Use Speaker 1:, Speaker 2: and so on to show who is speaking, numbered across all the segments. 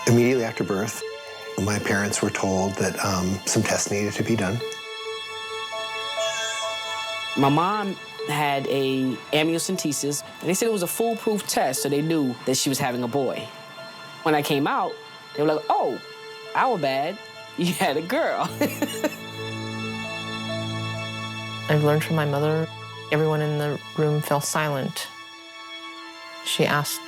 Speaker 1: Immediately after birth, my parents were told that some tests needed to be done.
Speaker 2: My mom had a amniocentesis, and they said it was a foolproof test, so they knew that she was having a boy. When I came out, they were like, oh, our bad, you had a girl.
Speaker 3: I've learned from my mother, everyone in the room fell silent. She asked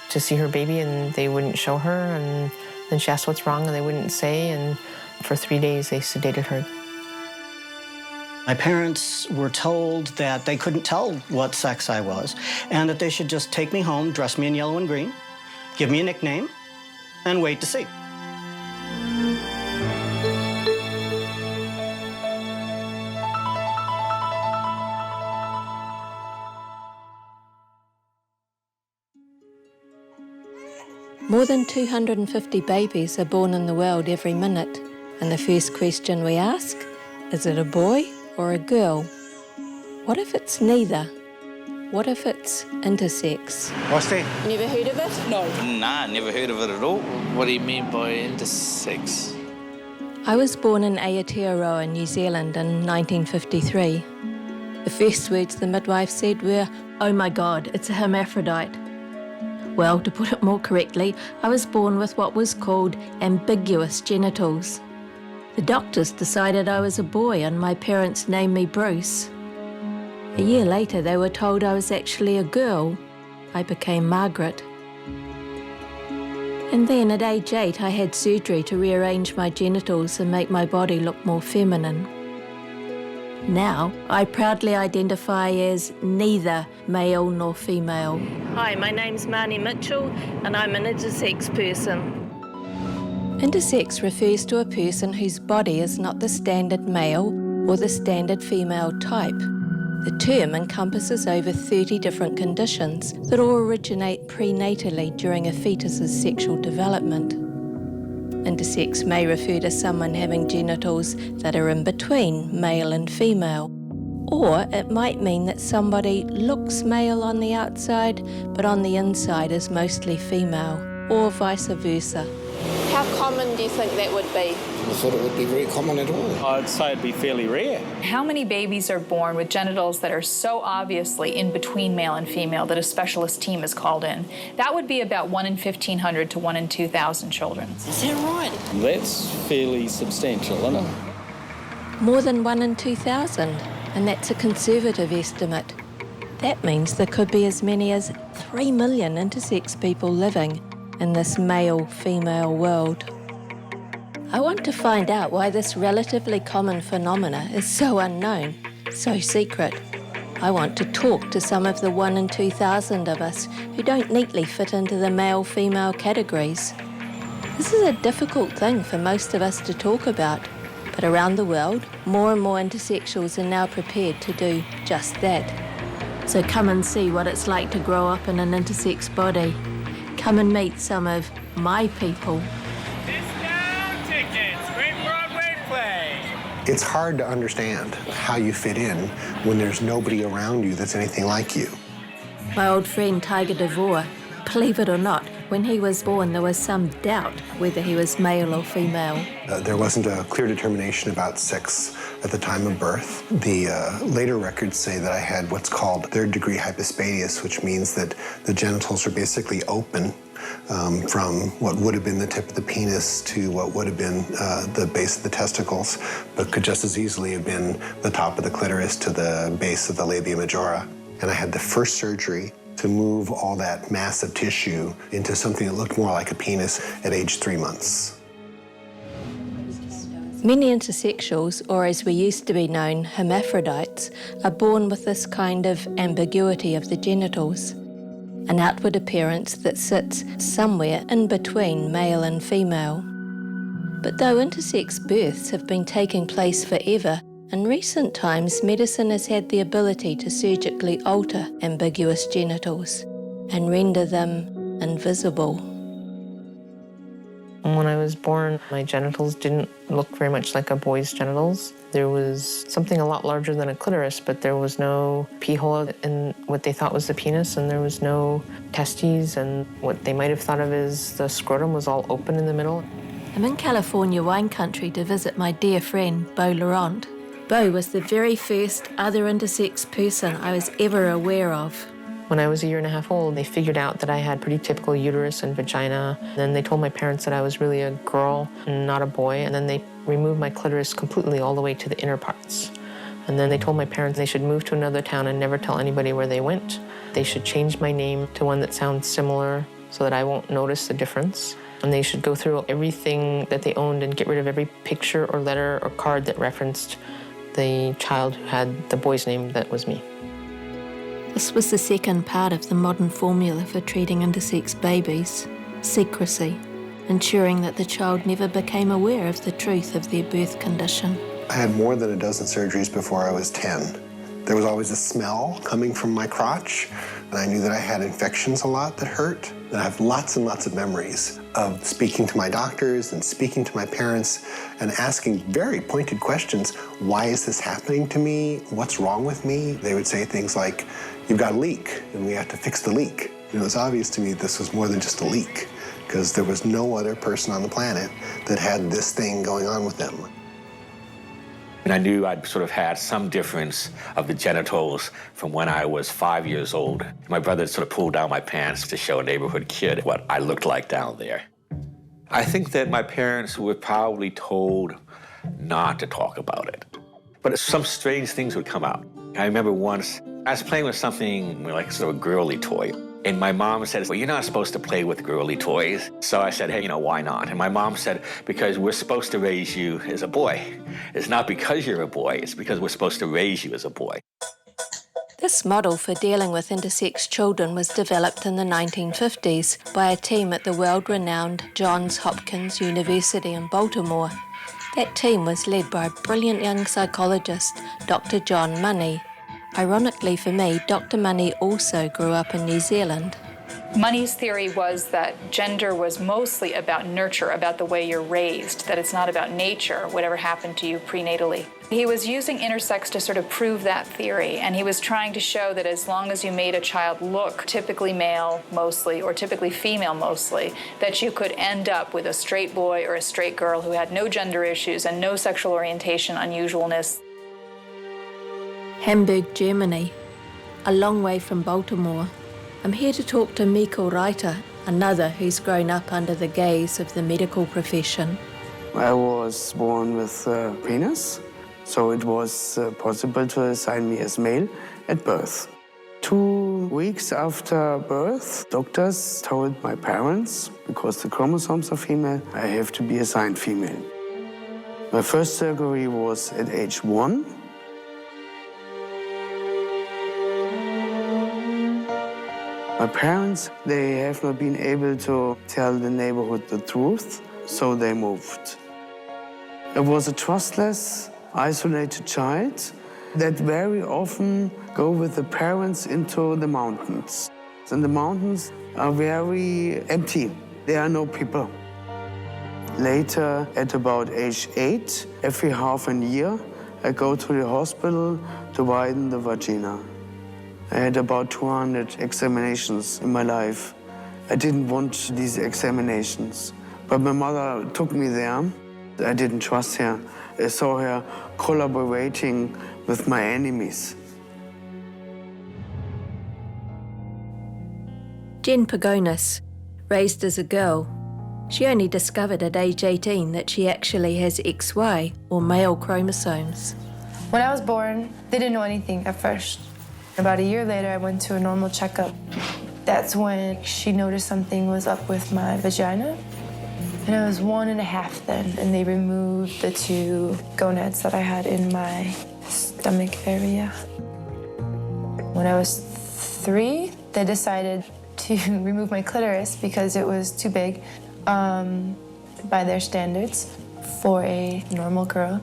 Speaker 3: to see her baby, and they wouldn't show her, and then she asked what's wrong, and they wouldn't say, and for 3 days they sedated her.
Speaker 4: My parents were told that they couldn't tell what sex I was, and that they should just take me home, dress me in yellow and green, give me a nickname, and wait to see.
Speaker 5: More than 250 babies are born in the world every minute, and the first question we ask, is it a boy or a girl? What if it's neither? What if it's intersex?
Speaker 1: What's that?
Speaker 5: Never heard of it?
Speaker 2: No.
Speaker 6: Nah, never heard of it at all.
Speaker 7: What do you mean by intersex?
Speaker 5: I was born in Aotearoa, New Zealand in 1953. The first words the midwife said were, "Oh my God, it's a hermaphrodite." Well, to put it more correctly, I was born with what was called ambiguous genitals. The doctors decided I was a boy and my parents named me Bruce. A year later, they were told I was actually a girl. I became Margaret. And then at age 8, I had surgery to rearrange my genitals and make my body look more feminine. Now, I proudly identify as neither male nor female. Hi, my name's Marnie Mitchell, and I'm an intersex person. Intersex refers to a person whose body is not the standard male or the standard female type. The term encompasses over 30 different conditions that all originate prenatally during a fetus's sexual development. Intersex may refer to someone having genitals that are in between male and female. Or it might mean that somebody looks male on the outside, but on the inside is mostly female, or vice versa. How common do you think that would be?
Speaker 8: I thought it would be very common at all.
Speaker 7: I'd say it'd be fairly rare.
Speaker 9: How many babies are born with genitals that are so obviously in between male and female that a specialist team is called in? That would be about 1 in 1,500 to 1 in 2,000 children.
Speaker 5: Is that right?
Speaker 7: That's fairly substantial, isn't it?
Speaker 5: More than 1 in 2,000, and that's a conservative estimate. That means there could be as many as 3 million intersex people living in this male-female world. I want to find out why this relatively common phenomena is so unknown, so secret. I want to talk to some of the 1 in 2,000 of us who don't neatly fit into the male-female categories. This is a difficult thing for most of us to talk about, but around the world, more and more intersexuals are now prepared to do just that. So come and see what it's like to grow up in an intersex body. Come and meet some of my people.
Speaker 10: Discount tickets, great Broadway play.
Speaker 1: It's hard to understand how you fit in when there's nobody around you that's anything like you.
Speaker 5: My old friend Tiger DeVore, believe it or not, when he was born there was some doubt whether he was male or female.
Speaker 1: There wasn't a clear determination about sex at the time of birth. The later records say that I had what's called third-degree hypospadias, which means that the genitals are basically open from what would have been the tip of the penis to what would have been the base of the testicles, but could just as easily have been the top of the clitoris to the base of the labia majora. And I had the first surgery to move all that massive tissue into something that looked more like a penis at age 3 months.
Speaker 5: Many intersexuals, or as we used to be known, hermaphrodites, are born with this kind of ambiguity of the genitals, an outward appearance that sits somewhere in between male and female. But though intersex births have been taking place forever, in recent times medicine has had the ability to surgically alter ambiguous genitals and render them invisible.
Speaker 3: When I was born, my genitals didn't look very much like a boy's genitals. There was something a lot larger than a clitoris, but there was no pee hole in what they thought was the penis, and there was no testes, and what they might have thought of as the scrotum was all open in the middle.
Speaker 5: I'm in California wine country to visit my dear friend, Beau Laurent. Beau was the very first other intersex person I was ever aware of.
Speaker 3: When I was 1.5 years old, they figured out that I had pretty typical uterus and vagina. Then they told my parents that I was really a girl and not a boy, and then they removed my clitoris completely all the way to the inner parts. And then they told my parents they should move to another town and never tell anybody where they went. They should change my name to one that sounds similar so that I won't notice the difference. And they should go through everything that they owned and get rid of every picture or letter or card that referenced the child who had the boy's name that was me.
Speaker 5: This was the second part of the modern formula for treating intersex babies: secrecy, ensuring that the child never became aware of the truth of their birth condition.
Speaker 1: I had more than a dozen surgeries before I was 10. There was always a smell coming from my crotch, and I knew that I had infections a lot that hurt. And I have lots and lots of memories of speaking to my doctors and speaking to my parents and asking very pointed questions. Why is this happening to me? What's wrong with me? They would say things like, "You've got a leak, and we have to fix the leak." It was obvious to me this was more than just a leak, because there was no other person on the planet that had this thing going on with them.
Speaker 11: And I knew I'd sort of had some difference of the genitals from when I was 5 years old. My brother sort of pulled down my pants to show a neighborhood kid what I looked like down there. I think that my parents were probably told not to talk about it. But some strange things would come out. I remember once I was playing with something like sort of a girly toy. And my mom said, "Well, you're not supposed to play with girly toys." So I said, "Hey, why not?" And my mom said, "Because we're supposed to raise you as a boy. It's not because you're a boy, it's because we're supposed to raise you as a boy."
Speaker 5: This model for dealing with intersex children was developed in the 1950s by a team at the world-renowned Johns Hopkins University in Baltimore. That team was led by a brilliant young psychologist, Dr. John Money. Ironically for me, Dr. Money also grew up in New Zealand.
Speaker 9: Money's theory was that gender was mostly about nurture, about the way you're raised, that it's not about nature, whatever happened to you prenatally. He was using intersex to sort of prove that theory, and he was trying to show that as long as you made a child look typically male mostly, or typically female mostly, that you could end up with a straight boy or a straight girl who had no gender issues and no sexual orientation unusualness.
Speaker 5: Hamburg, Germany, a long way from Baltimore. I'm here to talk to Mikkel Reiter, another who's grown up under the gaze of the medical profession.
Speaker 12: I was born with a penis, so it was possible to assign me as male at birth. 2 weeks after birth, doctors told my parents, because the chromosomes are female, I have to be assigned female. My first surgery was at age 1. My parents, they have not been able to tell the neighborhood the truth, so they moved. I was a trustless, isolated child that very often go with the parents into the mountains. And the mountains are very empty. There are no people. Later, at about age 8, every half a year, I go to the hospital to widen the vagina. I had about 200 examinations in my life. I didn't want these examinations, but my mother took me there. I didn't trust her. I saw her collaborating with my enemies.
Speaker 5: Jen Pagonis, raised as a girl. She only discovered at age 18 that she actually has XY, or male chromosomes.
Speaker 13: When I was born, they didn't know anything at first. About a year later, I went to a normal checkup. That's when she noticed something was up with my vagina. And I was 1.5 then, and they removed the 2 gonads that I had in my stomach area. When I was 3, they decided to remove my clitoris because it was too big by their standards for a normal girl.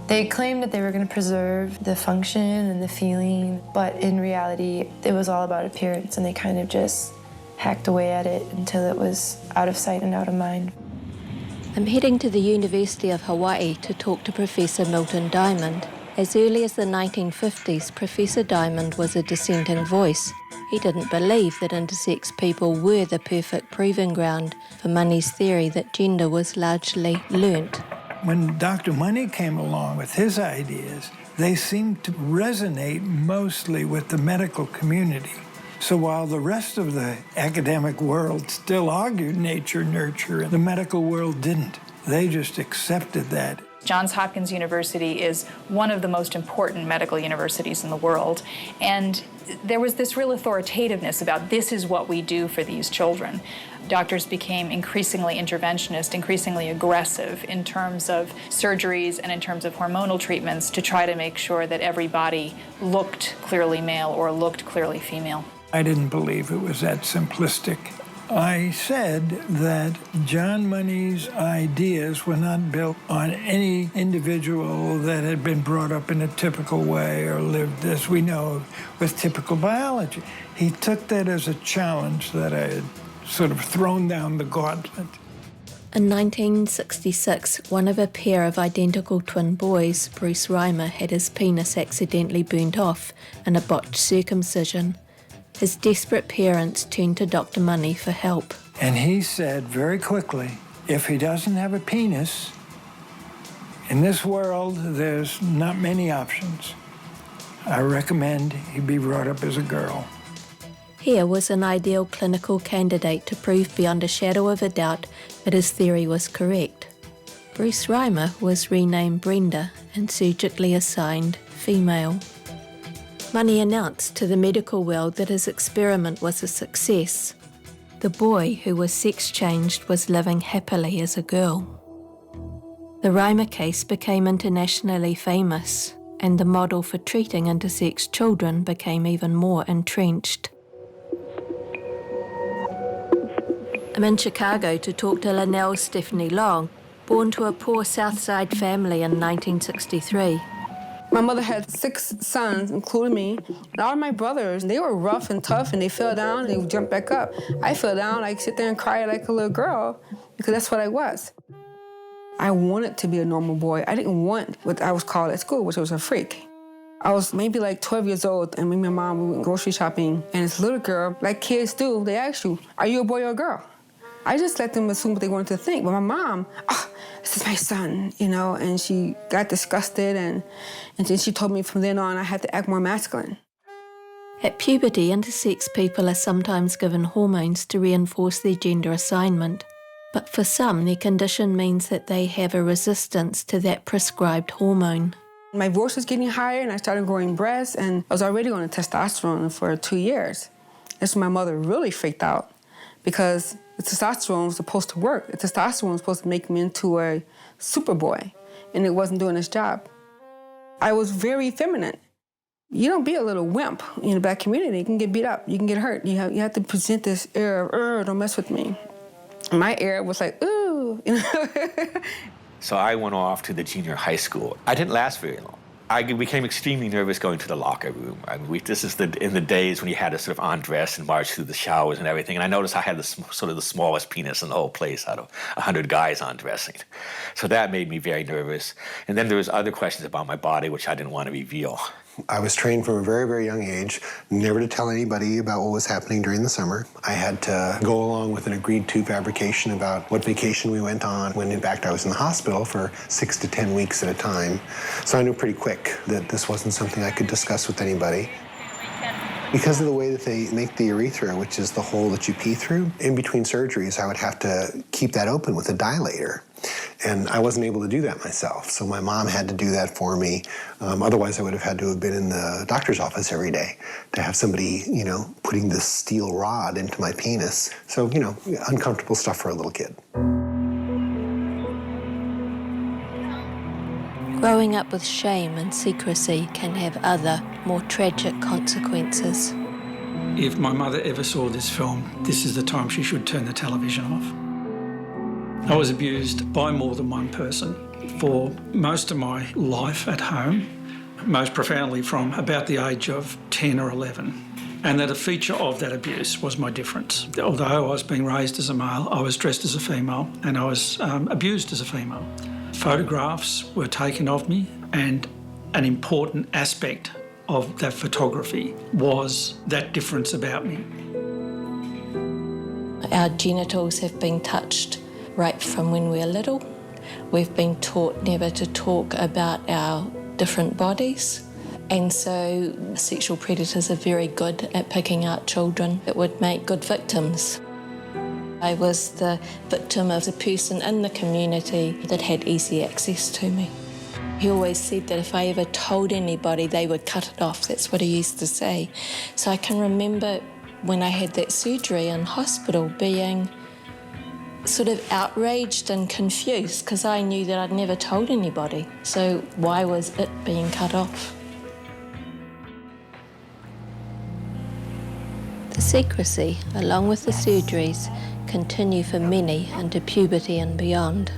Speaker 13: They claimed that they were going to preserve the function and the feeling, but in reality, it was all about appearance, and they kind of just hacked away at it until it was out of sight and out of mind.
Speaker 5: I'm heading to the University of Hawaii to talk to Professor Milton Diamond. As early as the 1950s, Professor Diamond was a dissenting voice. He didn't believe that intersex people were the perfect proving ground for Money's theory that gender was largely learnt.
Speaker 14: When Dr. Money came along with his ideas, they seemed to resonate mostly with the medical community. So while the rest of the academic world still argued nature, nurture, the medical world didn't. They just accepted that.
Speaker 9: Johns Hopkins University is one of the most important medical universities in the world, and there was this real authoritativeness about this is what we do for these children. Doctors became increasingly interventionist, increasingly aggressive in terms of surgeries and in terms of hormonal treatments to try to make sure that every body looked clearly male or looked clearly female.
Speaker 14: I didn't believe it was that simplistic. I said that John Money's ideas were not built on any individual that had been brought up in a typical way or lived, as we know, with typical biology. He took that as a challenge that I had sort of thrown down the gauntlet.
Speaker 5: In 1966, one of a pair of identical twin boys, Bruce Reimer, had his penis accidentally burnt off in a botched circumcision. His desperate parents turned to Dr. Money for help.
Speaker 14: And he said very quickly, if he doesn't have a penis, in this world, there's not many options. I recommend he be brought up as a girl.
Speaker 5: Here was an ideal clinical candidate to prove beyond a shadow of a doubt that his theory was correct. Bruce Reimer was renamed Brenda and surgically assigned female. Money announced to the medical world that his experiment was a success. The boy, who was sex-changed, was living happily as a girl. The Reimer case became internationally famous, and the model for treating intersex children became even more entrenched. I'm in Chicago to talk to Linnell Stephanie Long, born to a poor South Side family in 1963.
Speaker 15: My mother had 6 sons, including me. And all of my brothers, they were rough and tough, and they fell down, and they would jump back up. I fell down, I'd sit there and cry like a little girl, because that's what I was. I wanted to be a normal boy. I didn't want what I was called at school, which was a freak. I was maybe like 12 years old, and me and my mom, we went grocery shopping, and this little girl, like kids do, they ask you, are you a boy or a girl? I just let them assume what they wanted to think. But my mom, this is my son, you know, and she got disgusted, and then she told me from then on I had to act more masculine.
Speaker 5: At puberty, intersex people are sometimes given hormones to reinforce their gender assignment. But for some, their condition means that they have a resistance to that prescribed hormone.
Speaker 15: My voice was getting higher, and I started growing breasts, and I was already on testosterone for 2 years. That's when my mother really freaked out, because the testosterone was supposed to work. The testosterone was supposed to make me into a superboy, and it wasn't doing its job. I was very feminine. You don't be a little wimp in the black community. You can get beat up, you can get hurt. You have to present this air of, don't mess with me. My air was like, ooh, you know.
Speaker 11: So I went off to the junior high school. I didn't last very long. I became extremely nervous going to the locker room. I mean, this is in the days when you had to sort of undress and march through the showers and everything. And I noticed I had sort of the smallest penis in the whole place out of 100 guys undressing. So that made me very nervous. And then there was other questions about my body, which I didn't want to reveal.
Speaker 1: I was trained from a very, very young age never to tell anybody about what was happening during the summer. I had to go along with an agreed-to fabrication about what vacation we went on, when in fact I was in the hospital for 6 to 10 weeks at a time. So I knew pretty quick that this wasn't something I could discuss with anybody. Because of the way that they make the urethra, which is the hole that you pee through, in between surgeries I would have to keep that open with a dilator. And I wasn't able to do that myself, so my mom had to do that for me. Otherwise, I would have had to have been in the doctor's office every day to have somebody, you know, putting this steel rod into my penis. So, you know, uncomfortable stuff for a little kid.
Speaker 5: Growing up with shame and secrecy can have other, more tragic consequences.
Speaker 16: If my mother ever saw this film, this is the time she should turn the television off. I was abused by more than one person for most of my life at home, most profoundly from about the age of 10 or 11. and that a feature of that abuse was my difference. Although I was being raised as a male, I was dressed as a female and I was abused as a female. Photographs were taken of me, and an important aspect of that photography was that difference about me.
Speaker 5: Our genitals have been touched right from when we're little. We've been taught never to talk about our different bodies. And so sexual predators are very good at picking out children that would make good victims. I was the victim of a person in the community that had easy access to me. He always said that if I ever told anybody, they would cut it off. That's what he used to say. So I can remember when I had that surgery in hospital being sort of outraged and confused because I knew that I'd never told anybody. So why was it being cut off? The secrecy, along with the surgeries, continue for many into puberty and beyond.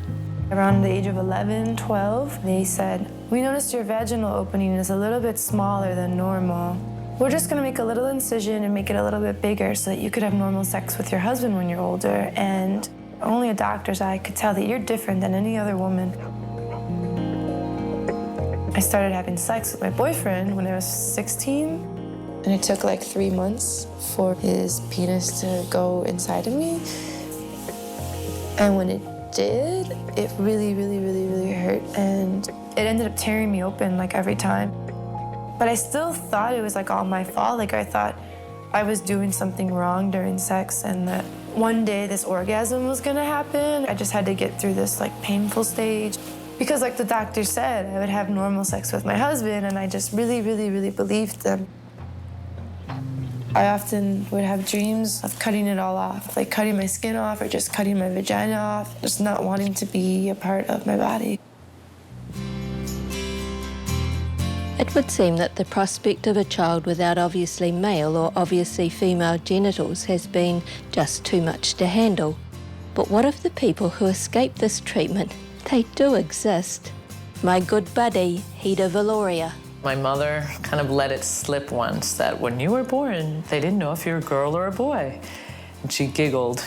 Speaker 13: Around the age of 11, 12, they said, "We noticed your vaginal opening is a little bit smaller than normal. We're just gonna make a little incision and make it a little bit bigger so that you could have normal sex with your husband when you're older. And only a doctor's eye could tell that you're different than any other woman." I started having sex with my boyfriend when I was 16. And it took like 3 months for his penis to go inside of me. And when it did, it really, really, really, really hurt. And it ended up tearing me open like every time. But I still thought it was like all my fault. Like I thought I was doing something wrong during sex and that one day this orgasm was gonna happen. I just had to get through this like painful stage. Because like the doctor said, I would have normal sex with my husband, and I just really, really, really believed them. I often would have dreams of cutting it all off, like cutting my skin off or just cutting my vagina off, just not wanting to be a part of my body.
Speaker 5: It would seem that the prospect of a child without obviously male or obviously female genitals has been just too much to handle. But what of the people who escape this treatment? They do exist. My good buddy, Hida Valoria.
Speaker 17: My mother kind of let it slip once that when you were born, they didn't know if you were a girl or a boy. And she giggled.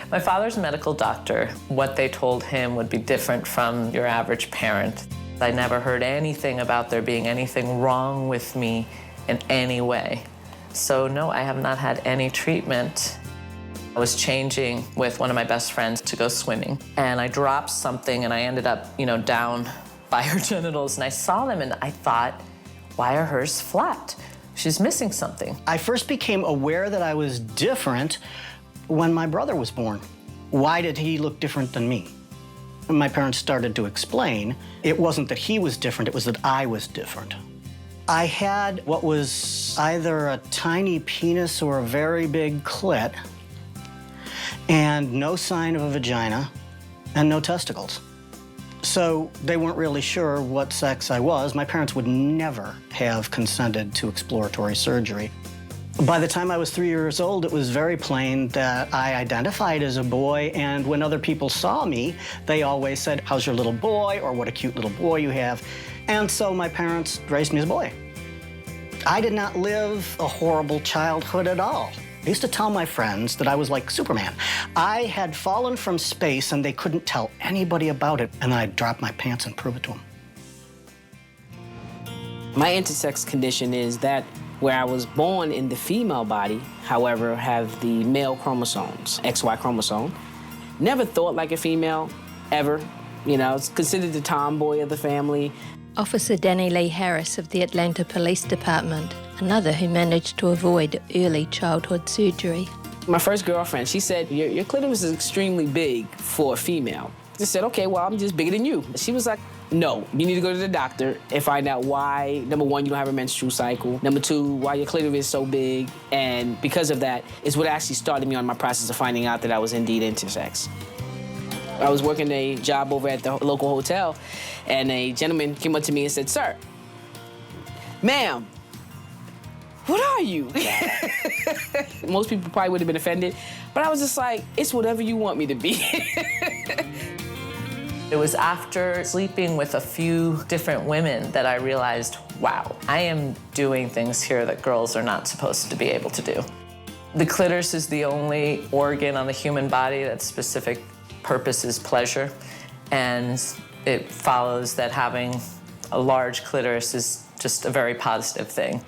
Speaker 17: My father's a medical doctor. What they told him would be different from your average parent. I never heard anything about there being anything wrong with me in any way. So no, I have not had any treatment. I was changing with one of my best friends to go swimming, and I dropped something and I ended up, down by her genitals, and I saw them and I thought, why are hers flat? She's missing something.
Speaker 4: I first became aware that I was different when my brother was born. Why did he look different than me? My parents started to explain. It wasn't that he was different, it was that I was different. I had what was either a tiny penis or a very big clit, and no sign of a vagina, and no testicles. So they weren't really sure what sex I was. My parents would never have consented to exploratory surgery. By the time I was 3 years old, it was very plain that I identified as a boy, and when other people saw me, they always said, "How's your little boy?" or "What a cute little boy you have." And so my parents raised me as a boy. I did not live a horrible childhood at all. I used to tell my friends that I was like Superman. I had fallen from space and they couldn't tell anybody about it, and then I'd drop my pants and prove it to them.
Speaker 2: My intersex condition is that where I was born in the female body, however, have the male chromosomes, XY chromosome. Never thought like a female, ever. It's considered the tomboy of the family.
Speaker 5: Officer Danny Lee Harris of the Atlanta Police Department, another who managed to avoid early childhood surgery.
Speaker 2: My first girlfriend, she said, your clitoris is extremely big for a female. I said, okay, well, I'm just bigger than you. She was like, no, you need to go to the doctor and find out why, number one, you don't have a menstrual cycle. Number two, why your clitoris is so big. And because of that, is what actually started me on my process of finding out that I was indeed intersex. I was working a job over at the local hotel, and a gentleman came up to me and said, "Sir, ma'am, what are you?" Most people probably would have been offended, but I was just like, it's whatever you want me to be.
Speaker 17: It was after sleeping with a few different women that I realized, wow, I am doing things here that girls are not supposed to be able to do. The clitoris is the only organ on the human body that's specific purpose is pleasure, and it follows that having a large clitoris is just a very positive thing.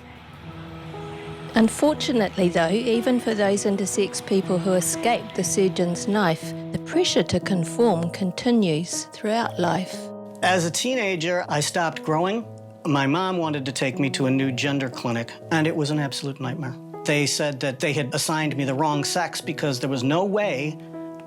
Speaker 5: Unfortunately though, even for those intersex people who escape the surgeon's knife, the pressure to conform continues throughout life.
Speaker 4: As a teenager, I stopped growing. My mom wanted to take me to a new gender clinic, and it was an absolute nightmare. They said that they had assigned me the wrong sex because there was no way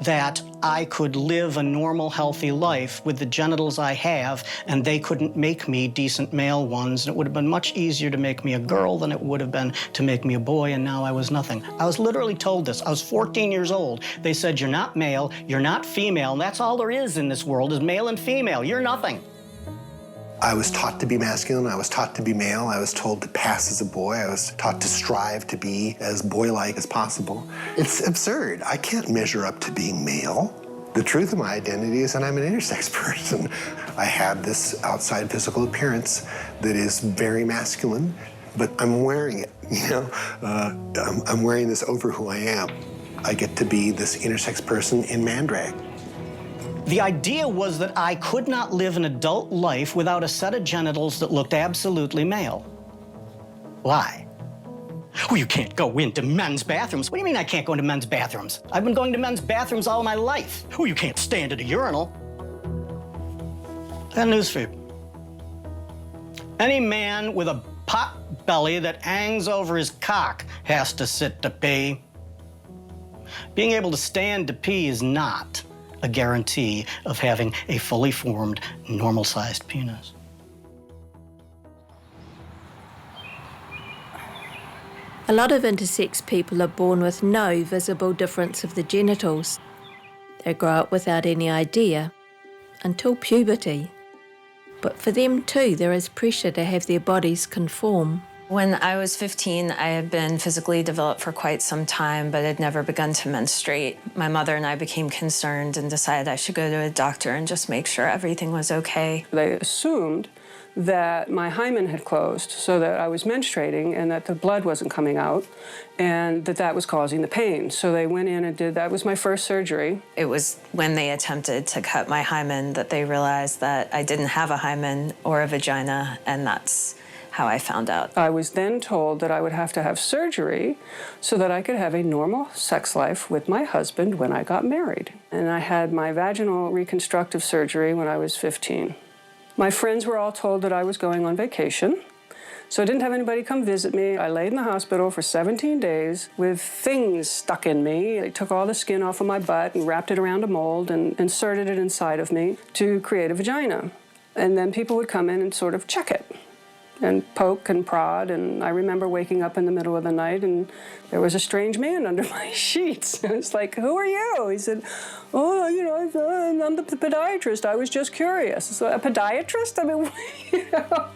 Speaker 4: that I could live a normal, healthy life with the genitals I have, and they couldn't make me decent male ones. And it would have been much easier to make me a girl than it would have been to make me a boy, and now I was nothing. I was literally told this. I was 14 years old. They said, you're not male, you're not female, and that's all there is in this world is male and female. You're nothing.
Speaker 1: I was taught to be masculine, I was taught to be male, I was told to pass as a boy, I was taught to strive to be as boy-like as possible. It's absurd. I can't measure up to being male. The truth of my identity is that I'm an intersex person. I have this outside physical appearance that is very masculine, but I'm wearing it, you know? I'm wearing this over who I am. I get to be this intersex person in man drag.
Speaker 4: The idea was that I could not live an adult life without a set of genitals that looked absolutely male. Why? Well, you can't go into men's bathrooms. What do you mean I can't go into men's bathrooms? I've been going to men's bathrooms all my life. Oh, you can't stand at a urinal. I got news for you. Any man with a pot belly that hangs over his cock has to sit to pee. Being able to stand to pee is not a guarantee of having a fully formed, normal-sized penis.
Speaker 5: A lot of intersex people are born with no visible difference of the genitals. They grow up without any idea until puberty. But for them too, there is pressure to have their bodies conform.
Speaker 18: When I was 15, I had been physically developed for quite some time, but had never begun to menstruate. My mother and I became concerned and decided I should go to a doctor and just make sure everything was okay.
Speaker 19: They assumed that my hymen had closed so that I was menstruating and that the blood wasn't coming out and that that was causing the pain. So they went in and did, that was my first surgery.
Speaker 18: It was when they attempted to cut my hymen that they realized that I didn't have a hymen or a vagina, and that's how I found out.
Speaker 19: I was then told that I would have to have surgery so that I could have a normal sex life with my husband when I got married. And I had my vaginal reconstructive surgery when I was 15. My friends were all told that I was going on vacation, so I didn't have anybody come visit me. I laid in the hospital for 17 days with things stuck in me. They took all the skin off of my butt and wrapped it around a mold and inserted it inside of me to create a vagina. And then people would come in and sort of check it and poke and prod, and I remember waking up in the middle of the night and there was a strange man under my sheets. I was like, who are you? He said, oh, you know, I'm the podiatrist. I was just curious. So a podiatrist? I mean, you know.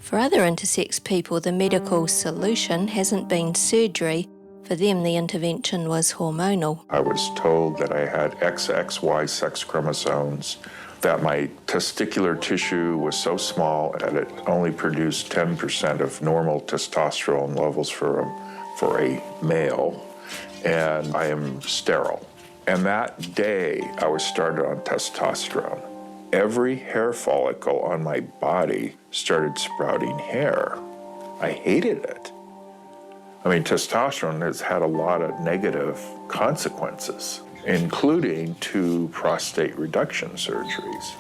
Speaker 5: For other intersex people, the medical solution hasn't been surgery. For them, the intervention was hormonal.
Speaker 20: I was told that I had XXY sex chromosomes, that my testicular tissue was so small that it only produced 10% of normal testosterone levels for a male, and I am sterile. And that day, I was started on testosterone. Every hair follicle on my body started sprouting hair. I hated it. I mean, testosterone has had a lot of negative consequences, including 2 prostate reduction surgeries.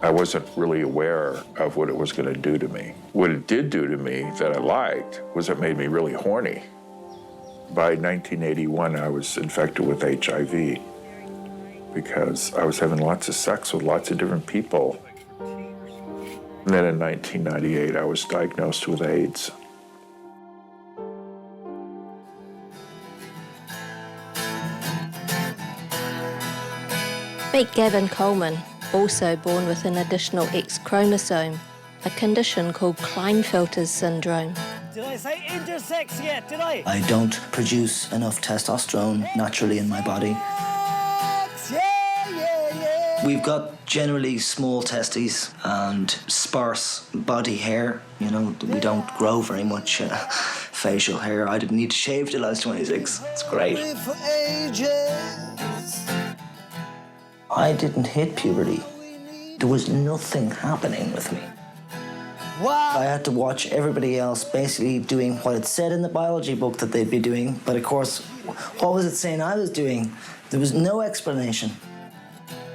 Speaker 20: I wasn't really aware of what it was going to do to me. What it did do to me that I liked was it made me really horny. By 1981, I was infected with HIV because I was having lots of sex with lots of different people. And then in 1998, I was diagnosed with AIDS.
Speaker 5: Meet Gavin Coleman, also born with an additional X chromosome, a condition called Klinefelter syndrome.
Speaker 21: Did I say intersex yet? Did I?
Speaker 22: I don't produce enough testosterone naturally in my body.
Speaker 6: We've got generally small testes and sparse body hair. You know, we don't grow very much facial hair. I didn't need to shave till I was 26. It's great. I didn't hit puberty. There was nothing happening with me. I had to watch everybody else basically doing what it said in the biology book that they'd be doing, but of course, what was it saying I was doing? There was no explanation.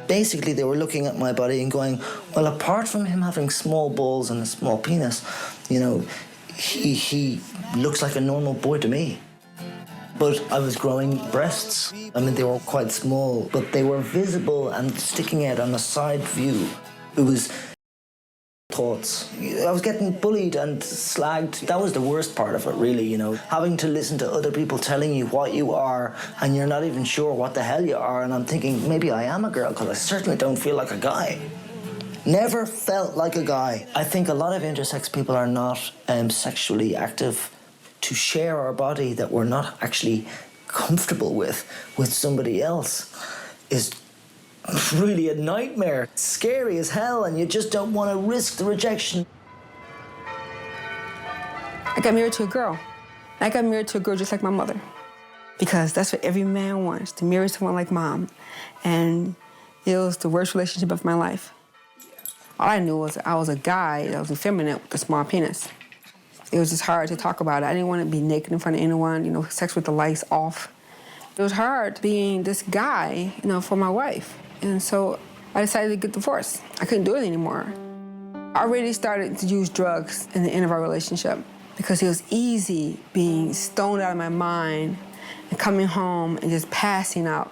Speaker 6: Basically, they were looking at my body and going, well, apart from him having small balls and a small penis, you know, he looks like a normal boy to me. But I was growing breasts. I mean, they were quite small, but they were visible and sticking out on a side view. It was thoughts. I was getting bullied and slagged. That was the worst part of it, really, you know. Having to listen to other people telling you what you are and you're not even sure what the hell you are. And I'm thinking, maybe I am a girl because I certainly don't feel like a guy. Never felt like a guy. I think a lot of intersex people are not sexually active. To share our body that we're not actually comfortable with somebody else is really a nightmare. It's scary as hell, and you just don't want to risk the rejection.
Speaker 15: I got married to a girl. I got married to a girl just like my mother, because that's what every man wants, to marry someone like Mom. And it was the worst relationship of my life. All I knew was I was a guy that was effeminate with a small penis. It was just hard to talk about it. I didn't want to be naked in front of anyone, you know, sex with the lights off. It was hard being this guy, you know, for my wife. And so I decided to get divorced. I couldn't do it anymore. I already started to use drugs in the end of our relationship because it was easy being stoned out of my mind and coming home and just passing out.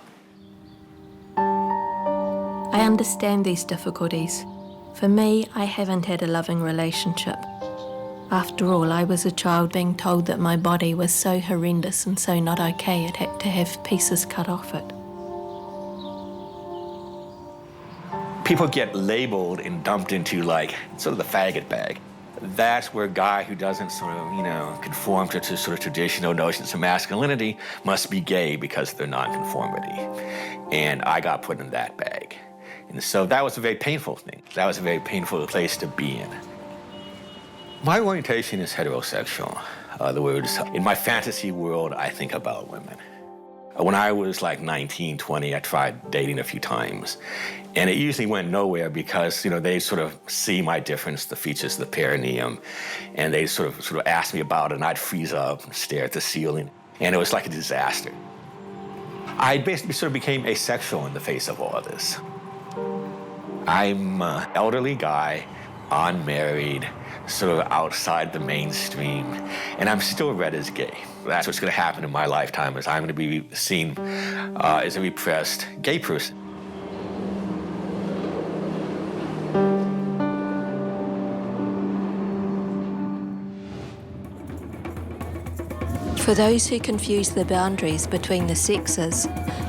Speaker 5: I understand these difficulties. For me, I haven't had a loving relationship. After all, I was a child being told that my body was so horrendous and so not okay it had to have pieces cut off it.
Speaker 11: People get labeled and dumped into, like, sort of the faggot bag. That's where a guy who doesn't sort of, you know, conform to sort of traditional notions of masculinity must be gay because of their nonconformity. And I got put in that bag. And so that was a very painful thing. That was a very painful place to be in. My orientation is heterosexual. In other words, in my fantasy world, I think about women. When I was like 19, 20, I tried dating a few times. And it usually went nowhere because, you know, they sort of see my difference, the features of the perineum, and they sort of ask me about it, and I'd freeze up and stare at the ceiling. And it was like a disaster. I basically sort of became asexual in the face of all of this. I'm an elderly guy, unmarried, sort of outside the mainstream, and I'm still read as gay. That's what's going to happen in my lifetime, is I'm going to be seen as a repressed gay person.
Speaker 5: For those who confuse the boundaries between the sexes,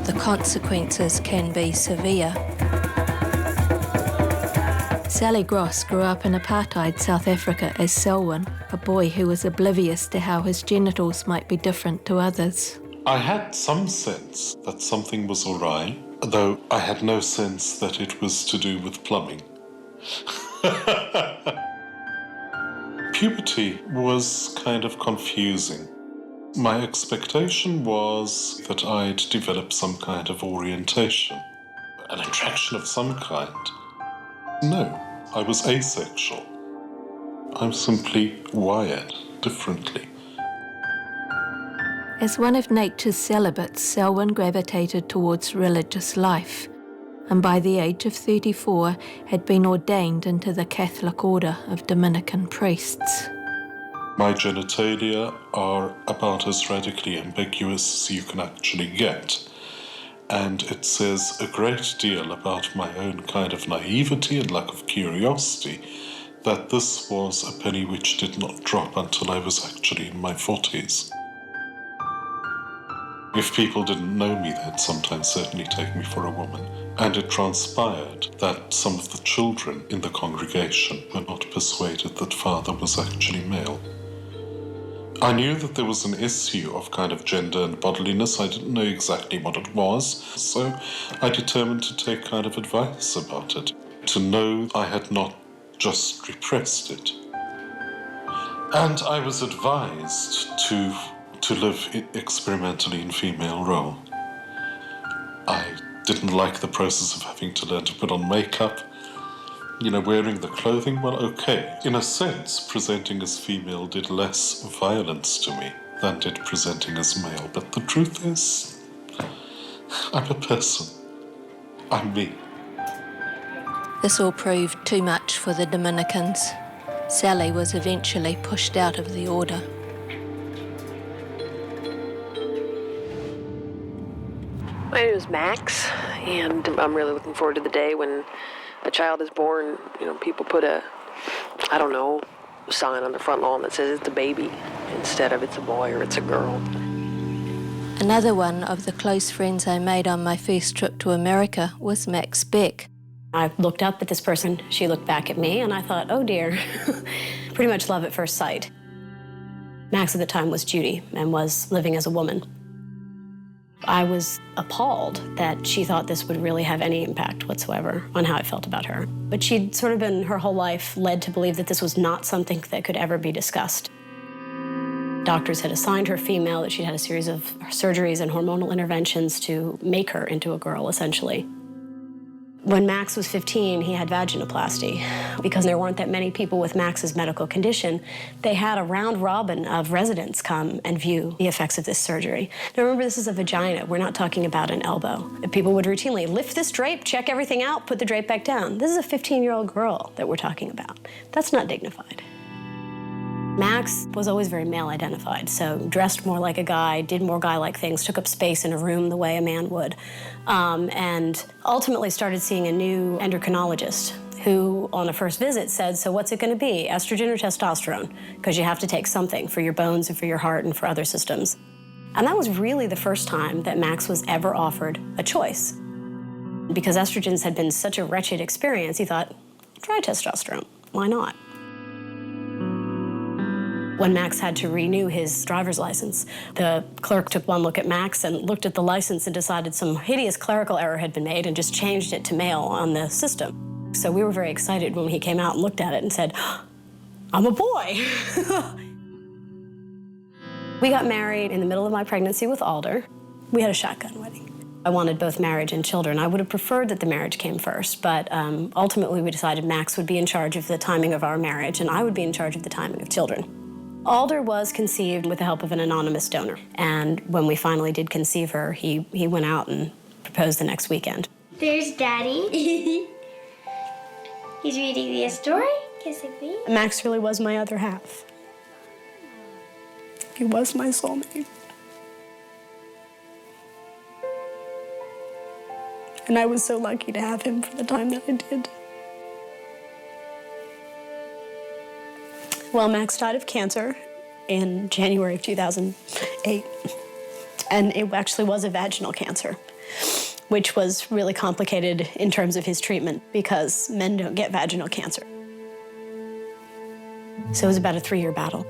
Speaker 5: the consequences can be severe. Sally Gross grew up in apartheid South Africa as Selwyn, a boy who was oblivious to how his genitals might be different to others.
Speaker 22: I had some sense that something was awry, though I had no sense that it was to do with plumbing. Puberty was kind of confusing. My expectation was that I'd develop some kind of orientation, an attraction of some kind. No, I was asexual. I'm simply wired differently.
Speaker 5: As one of nature's celibates, Selwyn gravitated towards religious life, and by the age of 34 had been ordained into the Catholic Order of Dominican priests.
Speaker 22: My genitalia are about as radically ambiguous as you can actually get. And it says a great deal about my own kind of naivety and lack of curiosity that this was a penny which did not drop until I was actually in my 40s. If people didn't know me, they'd sometimes certainly take me for a woman. And it transpired that some of the children in the congregation were not persuaded that father was actually male. I knew that there was an issue of kind of gender and bodiliness. I didn't know exactly what it was, so I determined to take kind of advice about it, to know I had not just repressed it. And I was advised to live experimentally in female role. I didn't like the process of having to learn to put on makeup. You know, wearing the clothing, well, okay. In a sense, presenting as female did less violence to me than did presenting as male. But the truth is, I'm a person. I'm me.
Speaker 5: This all proved too much for the Dominicans. Sally was eventually pushed out of the order.
Speaker 7: My name is Max, and I'm really looking forward to the day when a child is born. You know, people put a sign on the front lawn that says it's a baby instead of it's a boy or it's a girl.
Speaker 5: Another one of the close friends I made on my first trip to America was Max Beck.
Speaker 8: I looked up at this person, she looked back at me, and I thought, oh dear, pretty much love at first sight. Max at the time was Judy and was living as a woman. I was appalled that she thought this would really have any impact whatsoever on how I felt about her. But she'd sort of been, her whole life, led to believe that this was not something that could ever be discussed. Doctors had assigned her female, that she'd had a series of surgeries and hormonal interventions to make her into a girl, essentially. When Max was 15, he had vaginoplasty. Because there weren't that many people with Max's medical condition, they had a round robin of residents come and view the effects of this surgery. Now remember, this is a vagina. We're not talking about an elbow. People would routinely lift this drape, check everything out, put the drape back down. This is a 15-year-old girl that we're talking about. That's not dignified. Max was always very male-identified, so dressed more like a guy, did more guy-like things, took up space in a room the way a man would, and ultimately started seeing a new endocrinologist who, on a first visit, said, so what's it going to be, estrogen or testosterone? Because you have to take something for your bones and for your heart and for other systems. And that was really the first time that Max was ever offered a choice. Because estrogens had been such a wretched experience, he thought, try testosterone, why not? When Max had to renew his driver's license, the clerk took one look at Max and looked at the license and decided some hideous clerical error had been made and just changed it to male on the system. So we were very excited when he came out and looked at it and said, I'm a boy. We got married in the middle of my pregnancy with Alder. We had a shotgun wedding. I wanted both marriage and children. I would have preferred that the marriage came first, but ultimately we decided Max would be in charge of the timing of our marriage and I would be in charge of the timing of children. Alder was conceived with the help of an anonymous donor. And when we finally did conceive her, he went out and proposed the next weekend.
Speaker 23: There's Daddy. He's reading me a story. Kiss me.
Speaker 8: Max really was my other half. He was my soulmate. And I was so lucky to have him for the time that I did. Well, Max died of cancer in January of 2008. And it actually was a vaginal cancer, which was really complicated in terms of his treatment because men don't get vaginal cancer. So it was about a 3-year battle.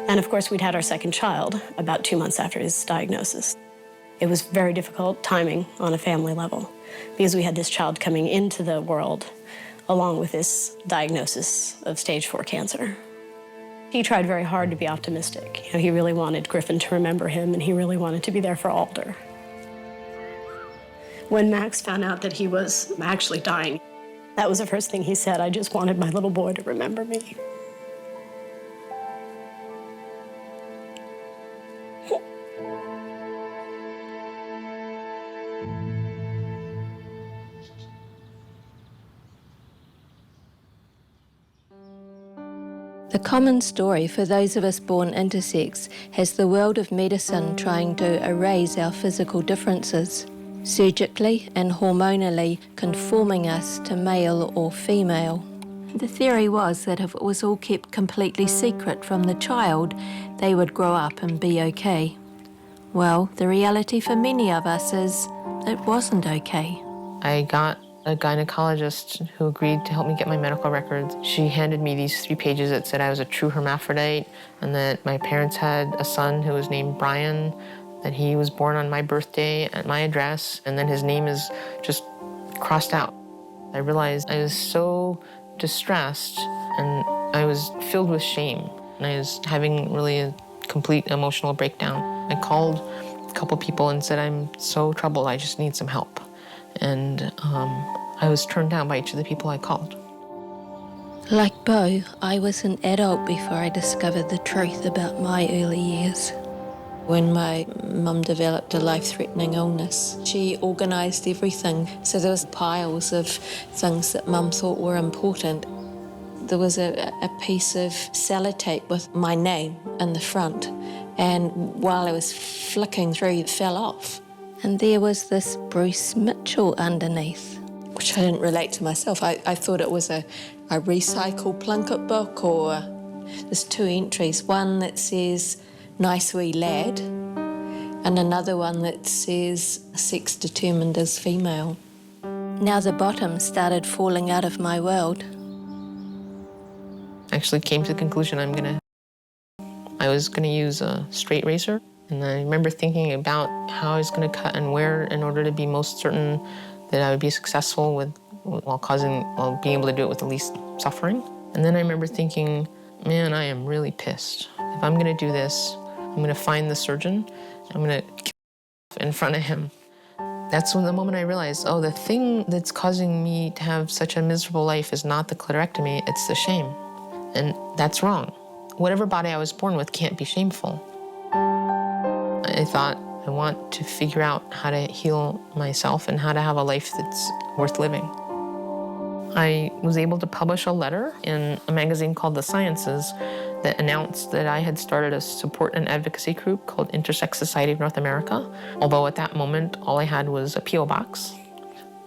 Speaker 8: And of course, we'd had our second child about 2 months after his diagnosis. It was very difficult timing on a family level because we had this child coming into the world along with this diagnosis of stage 4 cancer. He tried very hard to be optimistic. You know, he really wanted Griffin to remember him, and he really wanted to be there for Alder. When Max found out that he was actually dying, that was the first thing he said, I just wanted my little boy to remember me.
Speaker 5: The common story for those of us born intersex has the world of medicine trying to erase our physical differences, surgically and hormonally conforming us to male or female. The theory was that if it was all kept completely secret from the child, they would grow up and be okay. Well, the reality for many of us is it wasn't okay.
Speaker 3: I got a gynecologist who agreed to help me get my medical records. She handed me these 3 pages that said I was a true hermaphrodite and that my parents had a son who was named Brian, that he was born on my birthday at my address, and then his name is just crossed out. I realized I was so distressed and I was filled with shame, and I was having really a complete emotional breakdown. I called a couple people and said, I'm so troubled, I just need some help. And I was turned down by each of the people I called.
Speaker 5: Like Bo, I was an adult before I discovered the truth about my early years. When my mum developed a life-threatening illness, she organised everything. So there was piles of things that Mum thought were important. There was a piece of sellotape with my name in the front, and while I was flicking through, it fell off. And there was this Bruce Mitchell underneath, which I didn't relate to myself. I thought it was a recycle Plunkett book, or there's 2 entries, one that says, nice wee lad, and another one that says, sex determined as female. Now the bottom started falling out of my world.
Speaker 3: I actually came to the conclusion I was gonna use a straight razor. And I remember thinking about how I was gonna cut and where in order to be most certain that I would be successful while being able to do it with the least suffering. And then I remember thinking, man, I am really pissed. If I'm gonna do this, I'm gonna find the surgeon, I'm gonna kill in front of him. That's when the moment I realized, oh, the thing that's causing me to have such a miserable life is not the clitorectomy, it's the shame. And that's wrong. Whatever body I was born with can't be shameful. I thought, I want to figure out how to heal myself and how to have a life that's worth living. I was able to publish a letter in a magazine called The Sciences that announced that I had started a support and advocacy group called Intersex Society of North America, although at that moment, all I had was a P.O. box.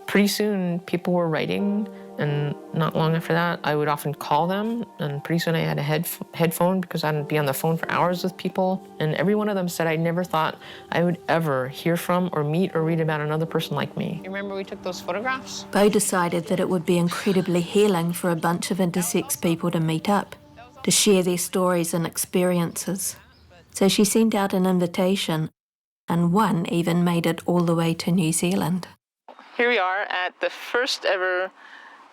Speaker 3: Pretty soon, people were writing, and not long after that, I would often call them, and pretty soon I had a headphone because I'd be on the phone for hours with people, and every one of them said I never thought I would ever hear from or meet or read about another person like me. You remember we took those photographs?
Speaker 5: Bo decided that it would be incredibly healing for a bunch of intersex people to meet up, to share their stories and experiences. So she sent out an invitation, and one even made it all the way to New Zealand.
Speaker 3: Here we are at the first ever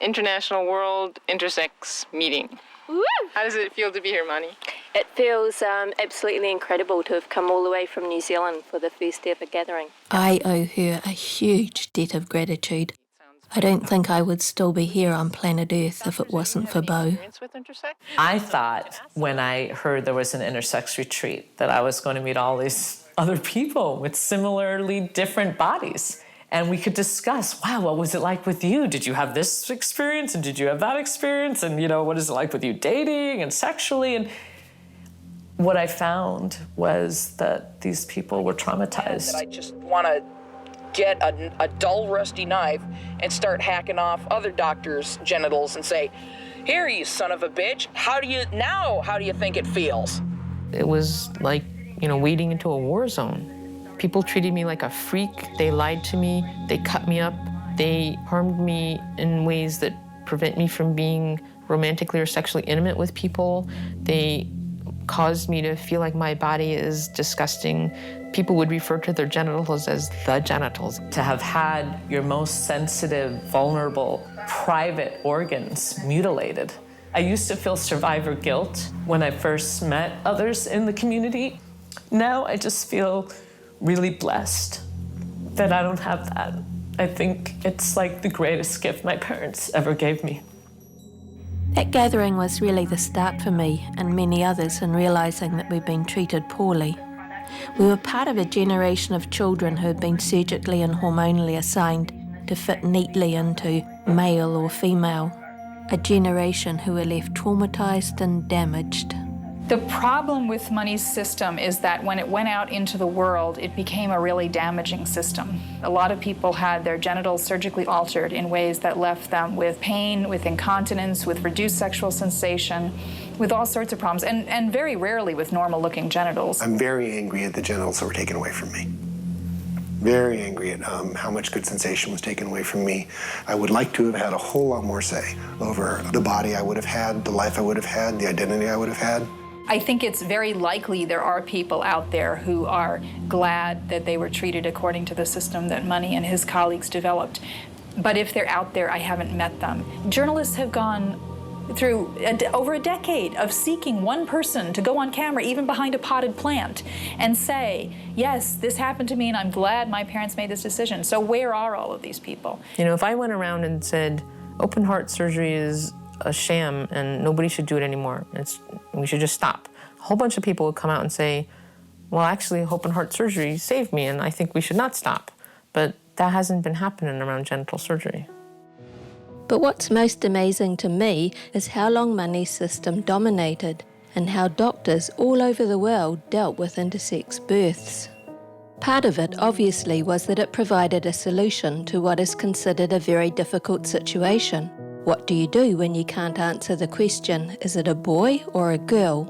Speaker 3: International World Intersex meeting.
Speaker 9: Woo!
Speaker 3: How does it feel to be here, Mani?
Speaker 7: It feels absolutely incredible to have come all the way from New Zealand for the first ever gathering.
Speaker 5: I owe her a huge debt of gratitude. I don't think I would still be here on planet Earth if it wasn't for Bo.
Speaker 17: I thought when I heard there was an intersex retreat that I was going to meet all these other people with similarly different bodies. And we could discuss, wow, what was it like with you? Did you have this experience? And did you have that experience? And, what is it like with you dating and sexually? And what I found was that these people were traumatized.
Speaker 10: I just want to get a dull, rusty knife and start hacking off other doctors' genitals and say, here, you son of a bitch, how do you think it feels?
Speaker 3: It was like, wading into a war zone. People treated me like a freak. They lied to me. They cut me up. They harmed me in ways that prevent me from being romantically or sexually intimate with people. They caused me to feel like my body is disgusting. People would refer to their genitals as the genitals.
Speaker 17: To have had your most sensitive, vulnerable, private organs mutilated. I used to feel survivor guilt when I first met others in the community. Now I just feel really blessed that I don't have that. I think it's like the greatest gift my parents ever gave me.
Speaker 5: That gathering was really the start for me and many others in realising that we've been treated poorly. We were part of a generation of children who had been surgically and hormonally assigned to fit neatly into male or female, a generation who were left traumatised and damaged.
Speaker 9: The problem with money's system is that when it went out into the world, it became a really damaging system. A lot of people had their genitals surgically altered in ways that left them with pain, with incontinence, with reduced sexual sensation, with all sorts of problems, and very rarely with normal-looking genitals.
Speaker 1: I'm very angry at the genitals that were taken away from me. very angry at how much good sensation was taken away from me. I would like to have had a whole lot more say over the body I would have had, the life I would have had, the identity I would have had.
Speaker 9: I think it's very likely there are people out there who are glad that they were treated according to the system that Money and his colleagues developed. But if they're out there, I haven't met them. Journalists have gone through over a decade of seeking one person to go on camera, even behind a potted plant, and say, yes, this happened to me and I'm glad my parents made this decision. So where are all of these people?
Speaker 3: You know, if I went around and said, open heart surgery is a sham and nobody should do it anymore, we should just stop, a whole bunch of people would come out and say, well, actually, open heart surgery saved me and I think we should not stop. But that hasn't been happening around genital surgery.
Speaker 5: But what's most amazing to me is how long Money's system dominated and how doctors all over the world dealt with intersex births. Part of it, obviously, was that it provided a solution to what is considered a very difficult situation. What do you do when you can't answer the question, is it a boy or a girl?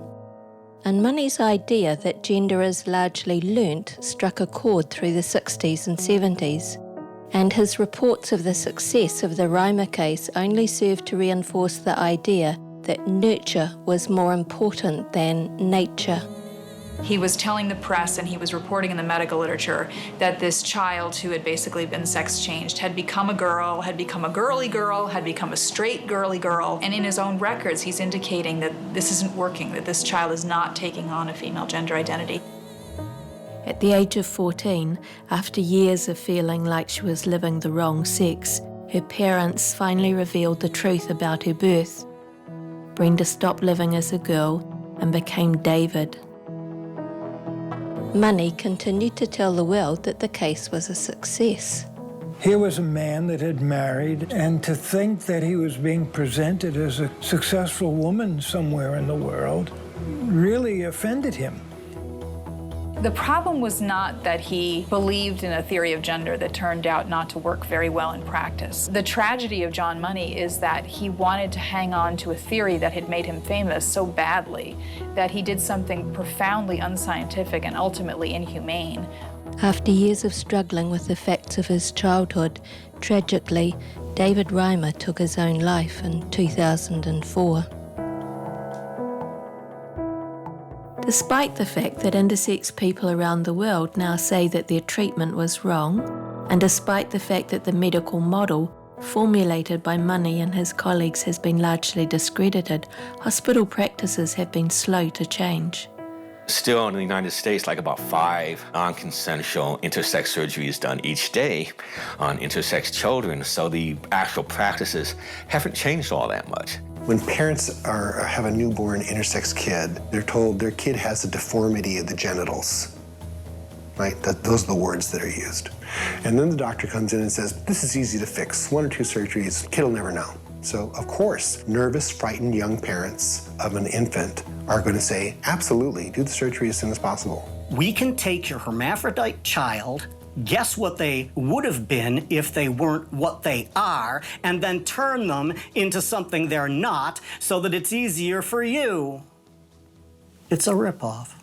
Speaker 5: And Money's idea that gender is largely learnt struck a chord through the 60s and 70s. And his reports of the success of the Reimer case only served to reinforce the idea that nurture was more important than nature.
Speaker 9: He was telling the press and he was reporting in the medical literature that this child who had basically been sex changed had become a girl, had become a girly girl, had become a straight girly girl. And in his own records, he's indicating that this isn't working, that this child is not taking on a female gender identity.
Speaker 5: At the age of 14, after years of feeling like she was living the wrong sex, her parents finally revealed the truth about her birth. Brenda stopped living as a girl and became David. Money continued to tell the world that the case was a success.
Speaker 12: Here was a man that had married, and to think that he was being presented as a successful woman somewhere in the world really offended him.
Speaker 9: The problem was not that he believed in a theory of gender that turned out not to work very well in practice. The tragedy of John Money is that he wanted to hang on to a theory that had made him famous so badly that he did something profoundly unscientific and ultimately inhumane.
Speaker 5: After years of struggling with the facts of his childhood, tragically, David Reimer took his own life in 2004. Despite the fact that intersex people around the world now say that their treatment was wrong, and despite the fact that the medical model formulated by Money and his colleagues has been largely discredited, hospital practices have been slow to change.
Speaker 11: Still in the United States, like about 5 non-consensual intersex surgeries done each day on intersex children, so the actual practices haven't changed all that much.
Speaker 1: When parents have a newborn intersex kid, they're told their kid has a deformity of the genitals, right? Those are the words that are used. And then the doctor comes in and says, this is easy to fix, 1 or 2 surgeries, kid will never know. So, of course, nervous, frightened young parents of an infant are going to say, absolutely, do the surgery as soon as possible.
Speaker 4: We can take your hermaphrodite child, guess what they would have been if they weren't what they are, and then turn them into something they're not so that it's easier for you. It's a ripoff.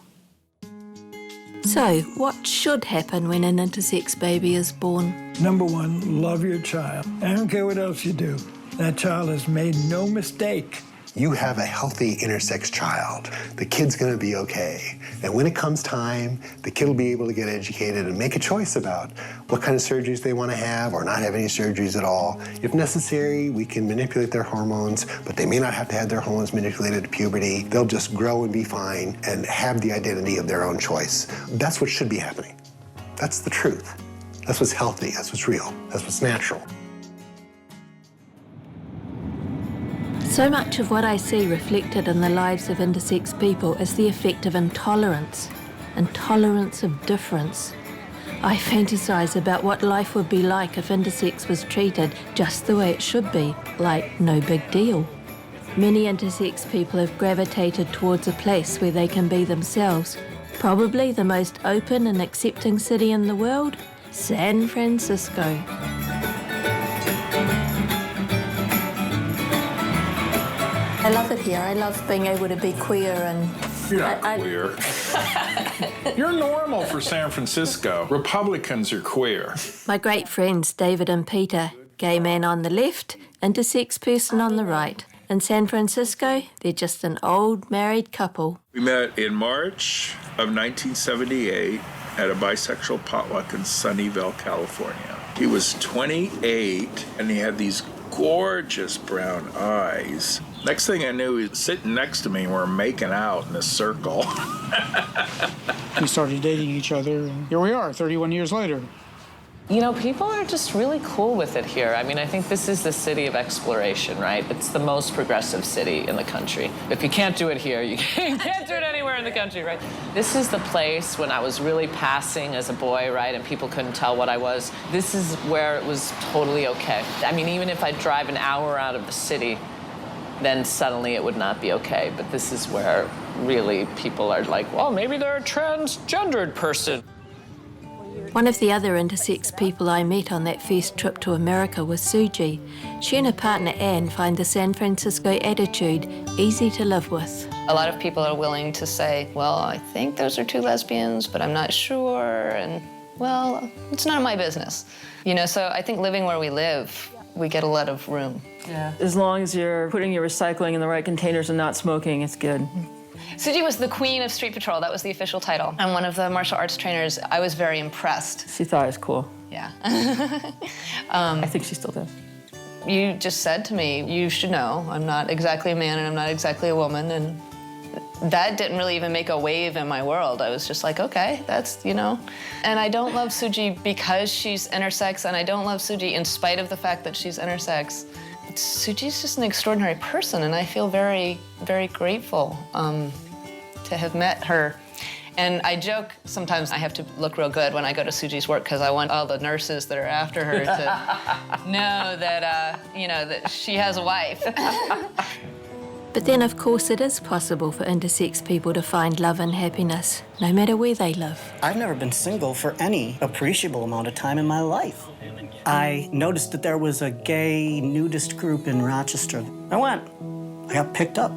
Speaker 5: So, what should happen when an intersex baby is born?
Speaker 12: Number 1, love your child. I don't care what else you do. That child has made no mistake.
Speaker 1: You have a healthy intersex child. The kid's gonna be okay. And when it comes time, the kid will be able to get educated and make a choice about what kind of surgeries they wanna have or not have any surgeries at all. If necessary, we can manipulate their hormones, but they may not have to have their hormones manipulated to puberty. They'll just grow and be fine and have the identity of their own choice. That's what should be happening. That's the truth. That's what's healthy, that's what's real, that's what's natural.
Speaker 5: So much of what I see reflected in the lives of intersex people is the effect of intolerance of difference. I fantasize about what life would be like if intersex was treated just the way it should be, like no big deal. Many intersex people have gravitated towards a place where they can be themselves. Probably the most open and accepting city in the world, San Francisco. I love it here. I love being able to be queer and...
Speaker 11: You're not queer.
Speaker 13: You're normal for San Francisco. Republicans are queer.
Speaker 5: My great friends David and Peter, gay man on the left, intersex person on the right. In San Francisco, they're just an old married couple.
Speaker 13: We met in March of 1978 at a bisexual potluck in Sunnyvale, California. He was 28, and he had these gorgeous brown eyes. Next thing I knew, he was sitting next to me, and we're making out in a circle.
Speaker 14: We started dating each other, and here we are, 31 years later.
Speaker 17: You know, people are just really cool with it here. I mean, I think this is the city of exploration, right? It's the most progressive city in the country. If you can't do it here, you can't do it anywhere in the country, right? This is the place when I was really passing as a boy, right, and people couldn't tell what I was. This is where it was totally okay. I mean, even if I drive an hour out of the city, then suddenly it would not be okay. But this is where really people are like, well, maybe they're a transgendered person.
Speaker 5: One of the other intersex people I met on that first trip to America was Suji. She and her partner Anne find the San Francisco attitude easy to live with.
Speaker 16: A lot of people are willing to say, well, I think those are two lesbians, but I'm not sure, and, well, it's none of my business. You know, so I think living where we live, we get a lot of room.
Speaker 24: Yeah. As long as you're putting your recycling in the right containers and not smoking, it's good.
Speaker 16: Suji was the queen of street patrol. That was the official title. And one of the martial arts trainers, I was very impressed.
Speaker 24: She thought it was cool.
Speaker 16: Yeah.
Speaker 24: I think she still does.
Speaker 16: You just said to me, you should know, I'm not exactly a man and I'm not exactly a woman. And that didn't really even make a wave in my world. I was just like, okay, that's, you know. And I don't love Suji because she's intersex, and I don't love Suji in spite of the fact that she's intersex. Suji's just an extraordinary person, and I feel very, very grateful to have met her. And I joke sometimes I have to look real good when I go to Suji's work because I want all the nurses that are after her to know that, you know, that she has a wife.
Speaker 5: But then, of course, it is possible for intersex people to find love and happiness, no matter where they live.
Speaker 4: I've never been single for any appreciable amount of time in my life. I noticed that there was a gay nudist group in Rochester. I went. I got picked up.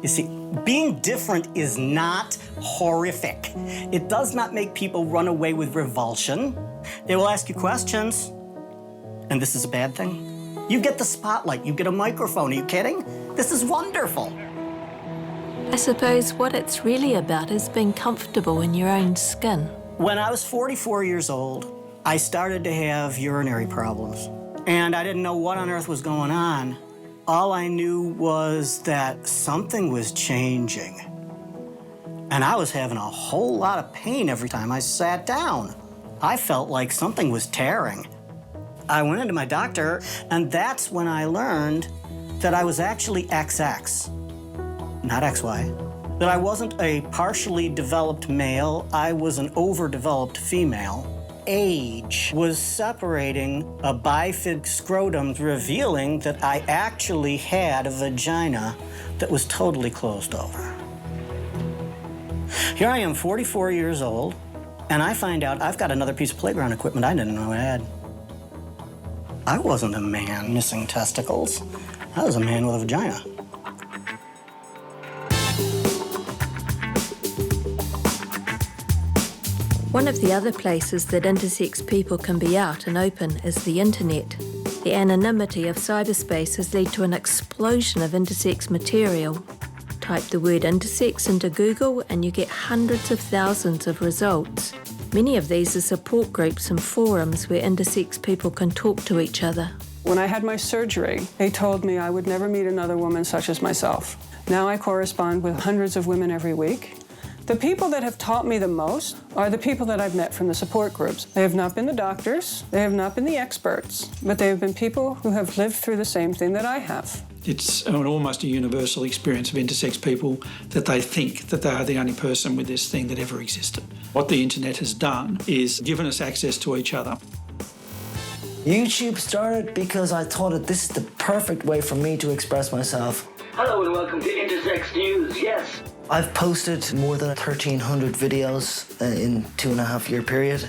Speaker 4: You see, being different is not horrific. It does not make people run away with revulsion. They will ask you questions, and this is a bad thing. You get the spotlight, you get a microphone. Are you kidding? This is wonderful.
Speaker 5: I suppose what it's really about is being comfortable in your own skin.
Speaker 4: When I was 44 years old, I started to have urinary problems. And I didn't know what on earth was going on. All I knew was that something was changing. And I was having a whole lot of pain every time I sat down. I felt like something was tearing. I went into my doctor, and that's when I learned that I was actually XX, not XY. That I wasn't a partially developed male, I was an overdeveloped female. Age was separating a bifid scrotum, revealing that I actually had a vagina that was totally closed over. Here I am, 44 years old, and I find out I've got another piece of playground equipment I didn't know I had. I wasn't a man missing testicles. I was a man with a vagina.
Speaker 5: One of the other places that intersex people can be out and open is the internet. The anonymity of cyberspace has led to an explosion of intersex material. Type the word intersex into Google and you get hundreds of thousands of results. Many of these are support groups and forums where intersex people can talk to each other.
Speaker 19: When I had my surgery, they told me I would never meet another woman such as myself. Now I correspond with hundreds of women every week. The people that have taught me the most are the people that I've met from the support groups. They have not been the doctors, they have not been the experts, but they have been people who have lived through the same thing that I have.
Speaker 14: It's almost a universal experience of intersex people that they think that they are the only person with this thing that ever existed. What the internet has done is given us access to each other.
Speaker 6: YouTube started because I thought that this is the perfect way for me to express myself.
Speaker 21: Hello and welcome to Intersex News, yes.
Speaker 6: I've posted more than 1,300 videos in 2.5 year period.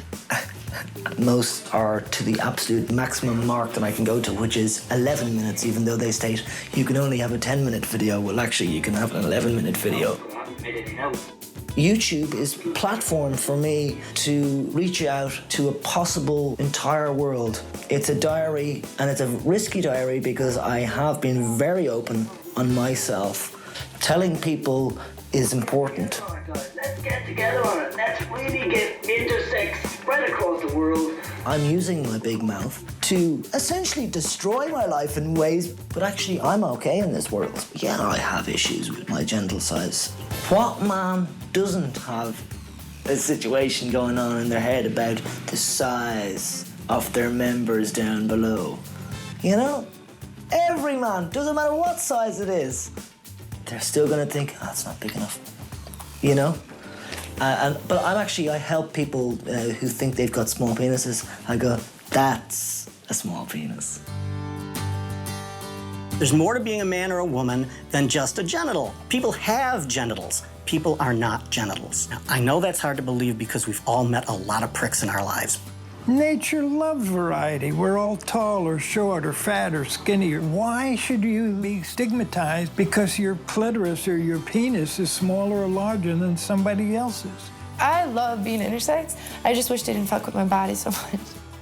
Speaker 6: Most are to the absolute maximum mark that I can go to, which is 11 minutes, even though they state you can only have a 10-minute video. Well, actually, you can have an 11-minute video.
Speaker 21: haven't made any notes.
Speaker 6: YouTube is a platform for me to reach out to a possible entire world. It's a diary, and it's a risky diary because I have been very open on myself. Telling people is important.
Speaker 21: Let's get together on it. Let's really get intersex spread across the world.
Speaker 6: I'm using my big mouth to essentially destroy my life in ways, but actually I'm okay in this world. Yeah, I have issues with my genital size. What man doesn't have a situation going on in their head about the size of their members down below? You know? Every man, doesn't matter what size it is, they're still gonna think, oh, that's not big enough. You know? But I help people who think they've got small penises. I go, that's a small penis.
Speaker 4: There's more to being a man or a woman than just a genital. People have genitals. People are not genitals. Now, I know that's hard to believe because we've all met a lot of pricks in our lives.
Speaker 12: Nature loves variety. We're all tall or short or fat or skinny. Why should you be stigmatized because your clitoris or your penis is smaller or larger than somebody else's?
Speaker 2: I love being intersex. I just wish they didn't fuck with my body so much.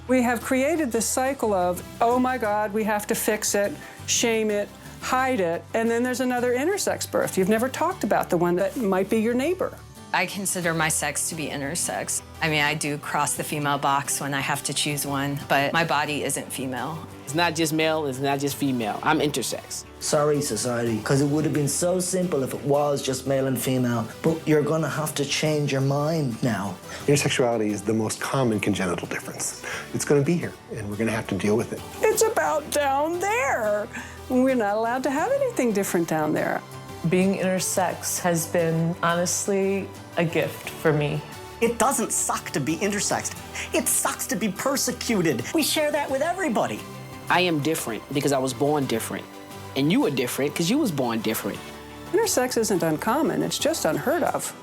Speaker 19: We have created this cycle of, oh my God, we have to fix it, shame it, hide it, and then there's another intersex birth. You've never talked about the one that might be your neighbor.
Speaker 15: I consider my sex to be intersex. I mean, I do cross the female box when I have to choose one, but my body isn't female.
Speaker 18: It's not just male, it's not just female. I'm intersex.
Speaker 6: Sorry, society, because it would have been so simple if it was just male and female, but you're gonna have to change your mind now.
Speaker 1: Intersexuality is the most common congenital difference. It's gonna be here, and we're gonna have to deal with it.
Speaker 19: It's about down there. We're not allowed to have anything different down there.
Speaker 17: Being intersex has been, honestly, a gift for me.
Speaker 4: It doesn't suck to be intersexed. It sucks to be persecuted. We share that with everybody.
Speaker 18: I am different because I was born different. And you were different because you was born different.
Speaker 19: Intersex isn't uncommon, it's just unheard of.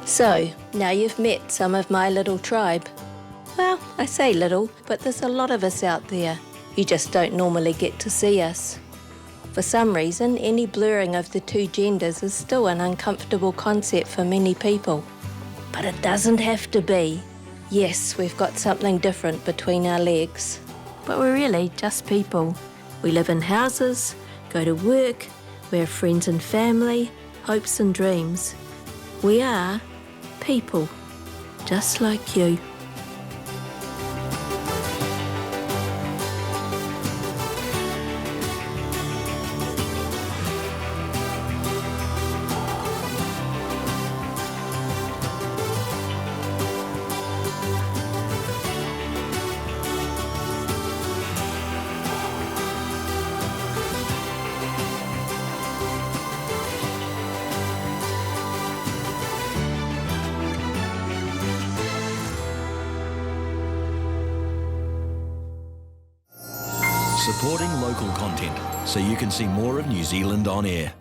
Speaker 5: So, now you've met some of my little tribe. Well, I say little, but there's a lot of us out there. You just don't normally get to see us. For some reason, any blurring of the two genders is still an uncomfortable concept for many people. But it doesn't have to be. Yes, we've got something different between our legs. But we're really just people. We live in houses, go to work, we have friends and family, hopes and dreams. We are people, just like you.
Speaker 20: Supporting local content so you can see more of New Zealand on air.